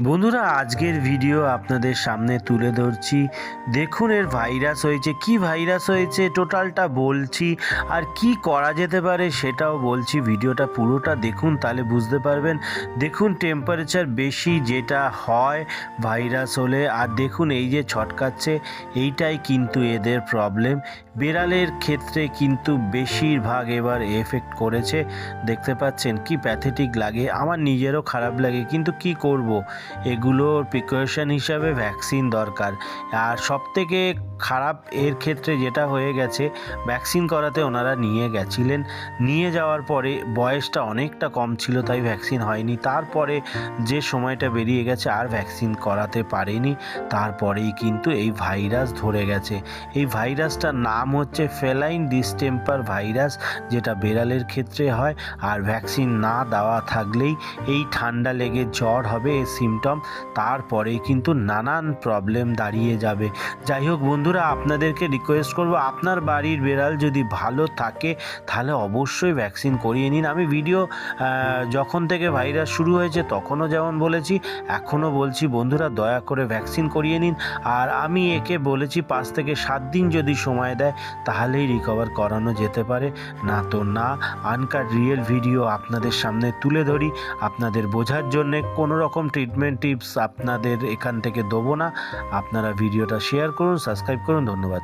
বন্ধুরা, আজকের ভিডিও আপনাদের সামনে তুলে ধরছি। দেখুন এর ভাইরাস হয়েছে, কি ভাইরাস হয়েছে টোটালটা বলছি, আর কি করা যেতে পারে সেটাও বলছি। ভিডিওটা পুরোটা দেখুন, তাহলে বুঝতে পারবেন। দেখুন টেম্পারেচার বেশি যেটা হয় ভাইরাস হলে, আর দেখুন এই যে ছটকাচ্ছে, এইটাই কিন্তু এদের প্রবলেম। বেড়ালের ক্ষেত্রে কিন্তু বেশিরভাগ এবার এফেক্ট করেছে। দেখতে পাচ্ছেন কি প্যাথেটিক লাগে, আমার নিজেরও খারাপ লাগে, কিন্তু কি করব, এগুলোর প্রিকশন হিসাবে ভ্যাকসিন দরকার। আর সবথেকে খারাপ এর ক্ষেত্রে যেটা হয়ে গেছে, ভ্যাকসিন করাতে ওনারা নিয়ে গেছিলেন, নিয়ে যাওয়ার পরে বয়সটা অনেকটা কম ছিল, তাই ভ্যাকসিন হয়নি। তারপরে যে সময়টা বেরিয়ে গেছে আর ভ্যাকসিন করাতে পারেনি, তারপরেই কিন্তু এই ভাইরাস ধরে গেছে। এই ভাইরাসটার নাম হচ্ছে ফেলাইন ডিস্টেম্পার ভাইরাস, যেটা বেড়ালের ক্ষেত্রে হয়। আর ভ্যাকসিন না দেওয়া থাকলেই এই ঠান্ডা লেগে জ্বর হবে, এই সিমটম। তারপরেই কিন্তু নানান প্রবলেম দাঁড়িয়ে যাবে। যাই হোক বন্ধুরা, আপনাদেরকে রিকোয়েস্ট করব, আপনার বাড়ির বেড়াল যদি ভালো থাকে তাহলে অবশ্যই ভ্যাকসিন করিয়ে নিন। আমি ভিডিও যখন থেকে ভাইরাস শুরু হয়েছে তখনও যেমন বলেছি, এখনও বলছি, বন্ধুরা দয়া করে ভ্যাকসিন করিয়ে নিন। আর আমি একে বলেছি 5 থেকে 7 দিন যদি সময় দেয় তাহলেই রিকভার করানো যেতে পারে, না তো না। আনকাট রিয়েল ভিডিও আপনাদের সামনে তুলে ধরি আপনাদের বোঝার জন্যে। কোনো রকম ট্রিটমেন্ট টিপস আপনাদের এখান থেকে দেবো না। আপনারা ভিডিওটা শেয়ার করুন, সাবস্ক্রাইব করুন। ধন্যবাদ।